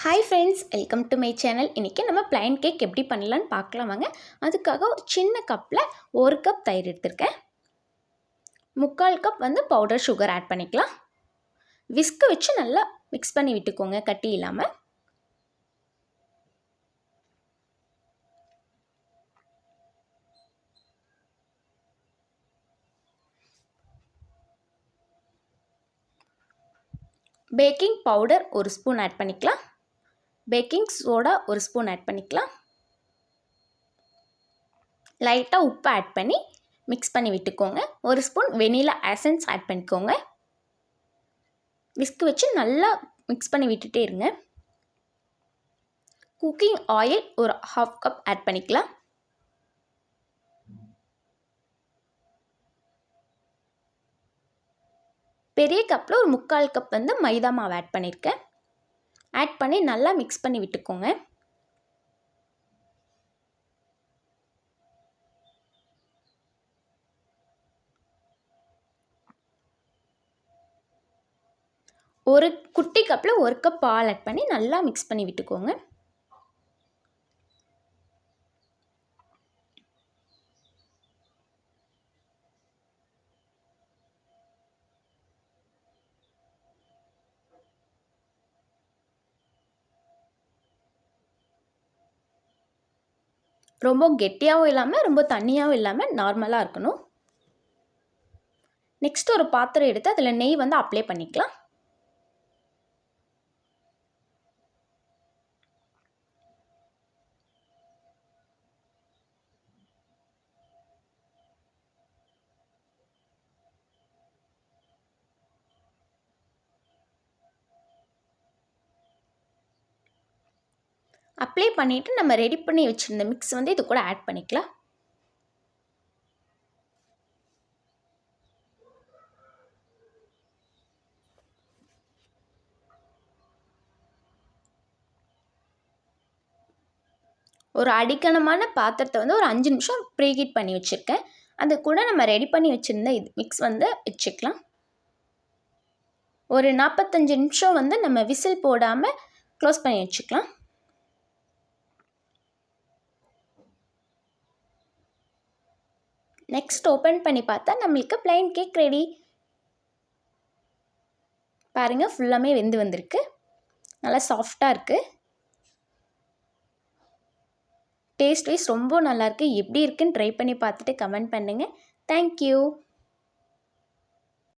Hi friends, welcome to my channel. இன்றைக்கி நம்ம plain cake எப்படி பண்ணலான்னு பார்க்கலாம் வாங்க. அதுக்காக ஒரு சின்ன கப்பில் 1 கப் தயிர் எடுத்திருக்கேன். 3/4 கப் பவுடர் சுகர் ஆட் பண்ணிக்கலாம். விஸ்க் வச்சு நல்லா மிக்ஸ் பண்ணி விட்டுக்கோங்க, கட்டி இல்லாமல். பேக்கிங் பவுடர் 1 ஸ்பூன் ஆட் பண்ணிக்கலாம். பேக்கிங் சோடா 1 ஸ்பூன் ஆட் பண்ணிக்கலாம். லைட்டாக உப்பு ஆட் பண்ணி மிக்ஸ் பண்ணி விட்டுக்கோங்க. 1 ஸ்பூன் வெனிலா எசன்ஸ் ஆட் பண்ணிக்கோங்க. விஸ்க் வச்சு நல்லா மிக்ஸ் பண்ணி விட்டுட்டே இருங்க. குக்கிங் ஆயில் ஒரு 1/2 கப் ஆட் பண்ணிக்கலாம். பெரிய கப்பில் ஒரு 3/4 கப் மைதா மாவு ஆட் பண்ணியிருக்கேன். ஆட் பண்ணி நல்லா மிக்ஸ் பண்ணி விட்டுக்கோங்க. ஒரு குட்டி கப்பில் 1 கப் பால் ஆட் பண்ணி நல்லா மிக்ஸ் பண்ணி விட்டுக்கோங்க. ரொம்ப கெட்டியாகவும் இல்லாமல் ரொம்ப தண்ணியாகவும் இல்லாமல் நார்மலாக இருக்கணும். நெக்ஸ்ட் ஒரு பாத்திரம் எடுத்து அதில் நெய் அப்ளை பண்ணிக்கலாம். அப்ளை பண்ணிவிட்டு நம்ம ரெடி பண்ணி வச்சுருந்த மிக்ஸ் இது கூட ஆட் பண்ணிக்கலாம். ஒரு அடிக்கனமான பாத்திரத்தை ஒரு 5 நிமிஷம் ப்ரீஹீட் பண்ணி வச்சுருக்கேன். அது கூட நம்ம ரெடி பண்ணி வச்சுருந்த மிக்ஸ் வச்சுக்கலாம். ஒரு 45 நிமிஷம் நம்ம விசில் போடாமல் க்ளோஸ் பண்ணி வச்சுக்கலாம். நெக்ஸ்ட் ஓப்பன் பண்ணி பார்த்தா நம்மளுக்கு ப்ளைன் கேக் ரெடி. பாருங்கள், ஃபுல்லாமே வெந்து வந்திருக்கு. நல்லா சாஃப்டாக இருக்குது. டேஸ்ட் வைஸ் ரொம்ப நல்லாயிருக்கு. எப்படி இருக்குன்னு ட்ரை பண்ணி பார்த்துட்டு கமெண்ட் பண்ணுங்கள். தேங்க்யூ.